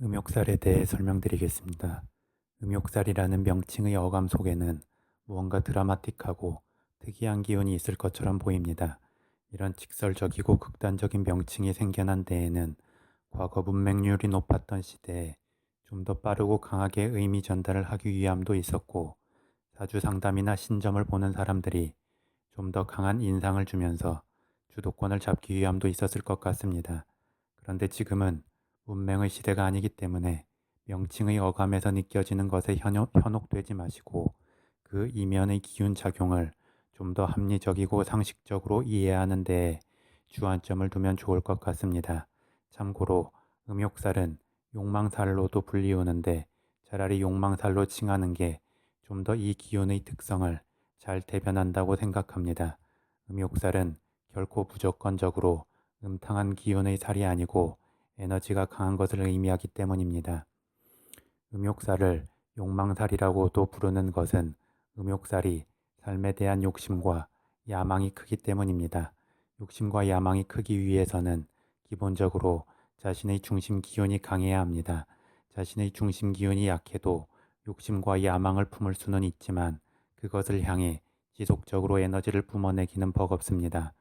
음욕살에 대해 설명드리겠습니다. 음욕살이라는 명칭의 어감 속에는 무언가 드라마틱하고 특이한 기운이 있을 것처럼 보입니다. 이런 직설적이고 극단적인 명칭이 생겨난 데에는 과거 문맹률이 높았던 시대에 좀 더 빠르고 강하게 의미 전달을 하기 위함도 있었고, 사주 상담이나 신점을 보는 사람들이 좀 더 강한 인상을 주면서 주도권을 잡기 위함도 있었을 것 같습니다. 그런데 지금은 문맹의 시대가 아니기 때문에 명칭의 어감에서 느껴지는 것에 현혹되지 마시고 그 이면의 기운 작용을 좀 더 합리적이고 상식적으로 이해하는 데에 주안점을 두면 좋을 것 같습니다. 참고로 음욕살은 욕망살로도 불리우는데 차라리 욕망살로 칭하는 게 좀 더 이 기운의 특성을 잘 대변한다고 생각합니다. 음욕살은 결코 무조건적으로 음탕한 기운의 살이 아니고 에너지가 강한 것을 의미하기 때문입니다. 음욕살을 욕망살이라고도 부르는 것은 음욕살이 삶에 대한 욕심과 야망이 크기 때문입니다. 욕심과 야망이 크기 위해서는 기본적으로 자신의 중심 기운이 강해야 합니다. 자신의 중심 기운이 약해도 욕심과 야망을 품을 수는 있지만 그것을 향해 지속적으로 에너지를 뿜어내기는 버겁습니다.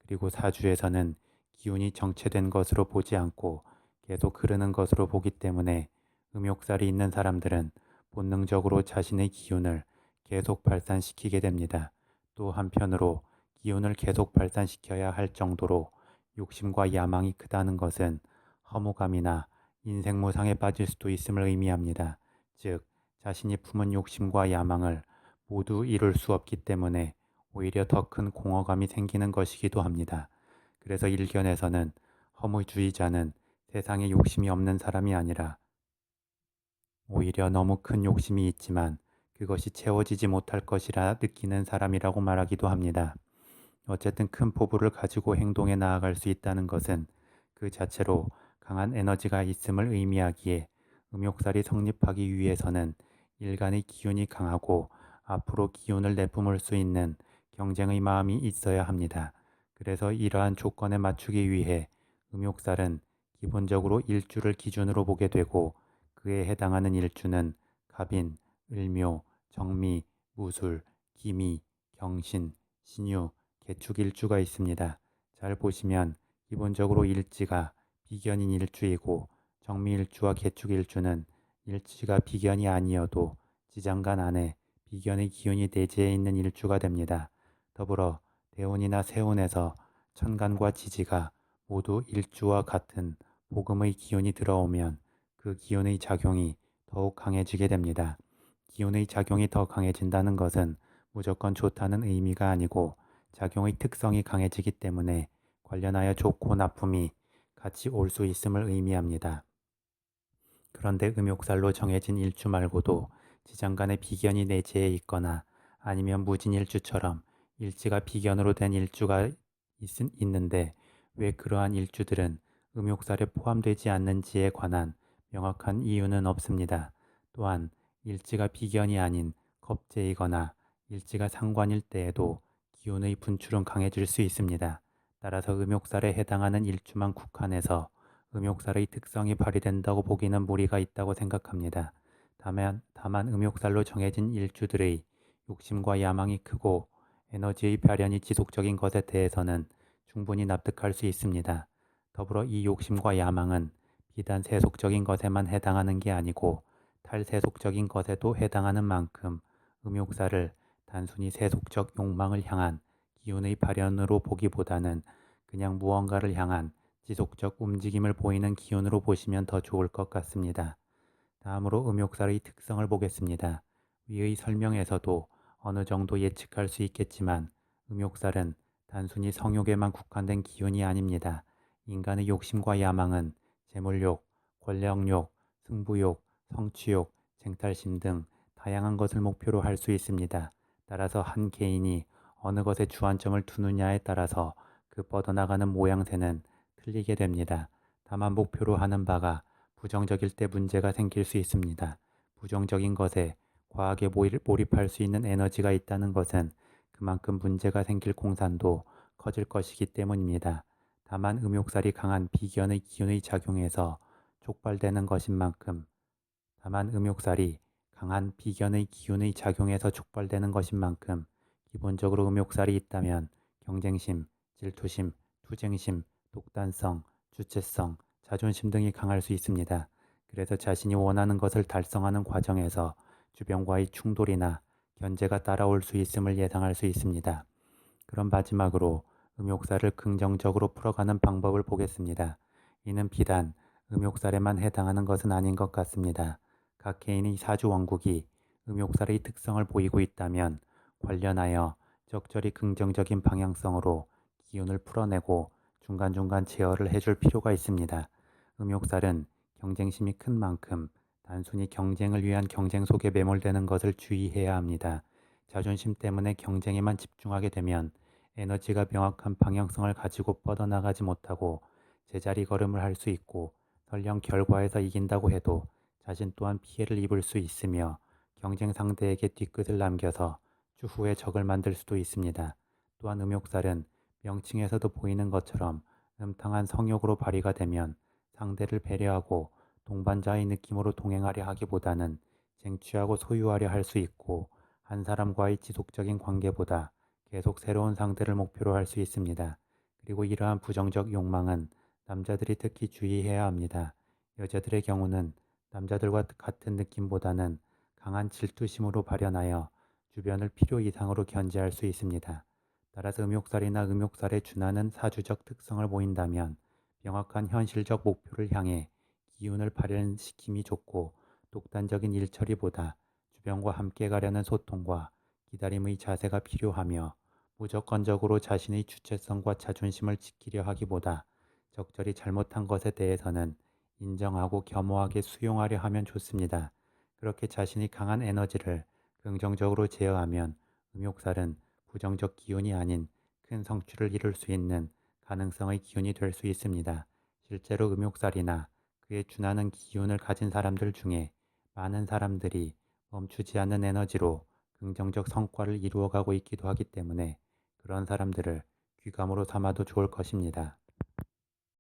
그리고 사주에서는 기운이 정체된 것으로 보지 않고 계속 흐르는 것으로 보기 때문에 음욕살이 있는 사람들은 본능적으로 자신의 기운을 계속 발산시키게 됩니다. 또 한편으로 기운을 계속 발산시켜야 할 정도로 욕심과 야망이 크다는 것은 허무감이나 인생무상에 빠질 수도 있음을 의미합니다. 즉, 자신이 품은 욕심과 야망을 모두 이룰 수 없기 때문에 오히려 더 큰 공허감이 생기는 것이기도 합니다. 그래서 일견에서는 허무주의자는 세상에 욕심이 없는 사람이 아니라 오히려 너무 큰 욕심이 있지만 그것이 채워지지 못할 것이라 느끼는 사람이라고 말하기도 합니다. 어쨌든 큰 포부를 가지고 행동에 나아갈 수 있다는 것은 그 자체로 강한 에너지가 있음을 의미하기에 음욕살이 성립하기 위해서는 일간의 기운이 강하고 앞으로 기운을 내뿜을 수 있는 경쟁의 마음이 있어야 합니다. 그래서 이러한 조건에 맞추기 위해 음욕살은 기본적으로 일주를 기준으로 보게 되고 그에 해당하는 일주는 갑인, 을묘, 정미, 무술, 기미, 경신, 신유, 개축일주가 있습니다. 잘 보시면 기본적으로 일지가 비견인 일주이고 정미일주와 개축일주는 일지가 비견이 아니어도 지장간 안에 비견의 기운이 내재해 있는 일주가 됩니다. 더불어 대운이나 세운에서 천간과 지지가 모두 일주와 같은 복음의 기운이 들어오면 그 기운의 작용이 더욱 강해지게 됩니다. 기운의 작용이 더 강해진다는 것은 무조건 좋다는 의미가 아니고 작용의 특성이 강해지기 때문에 관련하여 좋고 나쁨이 같이 올 수 있음을 의미합니다. 그런데 음욕살로 정해진 일주 말고도 지장간에 비견이 내재해 있거나 아니면 무진일주처럼 일지가 비견으로 된 일주가 있는데 왜 그러한 일주들은 음욕살에 포함되지 않는지에 관한 명확한 이유는 없습니다. 또한 일지가 비견이 아닌 겁재이거나 일지가 상관일 때에도 기운의 분출은 강해질 수 있습니다. 따라서 음욕살에 해당하는 일주만 국한해서 음욕살의 특성이 발휘된다고 보기는 무리가 있다고 생각합니다. 다만 음욕살로 정해진 일주들의 욕심과 야망이 크고 에너지의 발현이 지속적인 것에 대해서는 충분히 납득할 수 있습니다. 더불어 이 욕심과 야망은 비단 세속적인 것에만 해당하는 게 아니고 탈세속적인 것에도 해당하는 만큼 음욕살을 단순히 세속적 욕망을 향한 기운의 발현으로 보기보다는 그냥 무언가를 향한 지속적 움직임을 보이는 기운으로 보시면 더 좋을 것 같습니다. 다음으로 음욕살의 특성을 보겠습니다. 위의 설명에서도 어느 정도 예측할 수 있겠지만 음욕살은 단순히 성욕에만 국한된 기운이 아닙니다. 인간의 욕심과 야망은 재물욕, 권력욕, 승부욕, 성취욕, 쟁탈심 등 다양한 것을 목표로 할 수 있습니다. 따라서 한 개인이 어느 것에 주안점을 두느냐에 따라서 그 뻗어나가는 모양새는 틀리게 됩니다. 다만 목표로 하는 바가 부정적일 때 문제가 생길 수 있습니다. 부정적인 것에 과하게 몰입할 수 있는 에너지가 있다는 것은 그만큼 문제가 생길 공산도 커질 것이기 때문입니다. 다만 음욕살이 강한 비견의 기운의 작용에서 촉발되는 것인 만큼, 다만 음욕살이 강한 비견의 기운의 작용에서 촉발되는 것인 만큼 기본적으로 음욕살이 있다면 경쟁심, 질투심, 투쟁심, 독단성, 주체성, 자존심 등이 강할 수 있습니다. 그래서 자신이 원하는 것을 달성하는 과정에서 주변과의 충돌이나 견제가 따라올 수 있음을 예상할 수 있습니다. 그럼 마지막으로 음욕살을 긍정적으로 풀어가는 방법을 보겠습니다. 이는 비단 음욕살에만 해당하는 것은 아닌 것 같습니다. 각 개인의 사주 원국이 음욕살의 특성을 보이고 있다면 관련하여 적절히 긍정적인 방향성으로 기운을 풀어내고 중간중간 제어를 해줄 필요가 있습니다. 음욕살은 경쟁심이 큰 만큼 단순히 경쟁을 위한 경쟁 속에 매몰되는 것을 주의해야 합니다. 자존심 때문에 경쟁에만 집중하게 되면 에너지가 명확한 방향성을 가지고 뻗어나가지 못하고 제자리 걸음을 할 수 있고, 설령 결과에서 이긴다고 해도 자신 또한 피해를 입을 수 있으며 경쟁 상대에게 뒤끝을 남겨서 추후에 적을 만들 수도 있습니다. 또한 음욕살은 명칭에서도 보이는 것처럼 음탕한 성욕으로 발휘가 되면 상대를 배려하고 동반자의 느낌으로 동행하려 하기보다는 쟁취하고 소유하려 할 수 있고, 한 사람과의 지속적인 관계보다 계속 새로운 상대를 목표로 할 수 있습니다. 그리고 이러한 부정적 욕망은 남자들이 특히 주의해야 합니다. 여자들의 경우는 남자들과 같은 느낌보다는 강한 질투심으로 발현하여 주변을 필요 이상으로 견제할 수 있습니다. 따라서 음욕살이나 음욕살에 준하는 사주적 특성을 보인다면 명확한 현실적 목표를 향해 기운을 발현시킴이 좋고, 독단적인 일처리보다 주변과 함께 가려는 소통과 기다림의 자세가 필요하며, 무조건적으로 자신의 주체성과 자존심을 지키려 하기보다 적절히 잘못한 것에 대해서는 인정하고 겸허하게 수용하려 하면 좋습니다. 그렇게 자신이 강한 에너지를 긍정적으로 제어하면 음욕살은 부정적 기운이 아닌 큰 성취를 이룰 수 있는 가능성의 기운이 될 수 있습니다. 실제로 음욕살이나 그에 준하는 기운을 가진 사람들 중에 많은 사람들이 멈추지 않는 에너지로 긍정적 성과를 이루어가고 있기도 하기 때문에 그런 사람들을 귀감으로 삼아도 좋을 것입니다.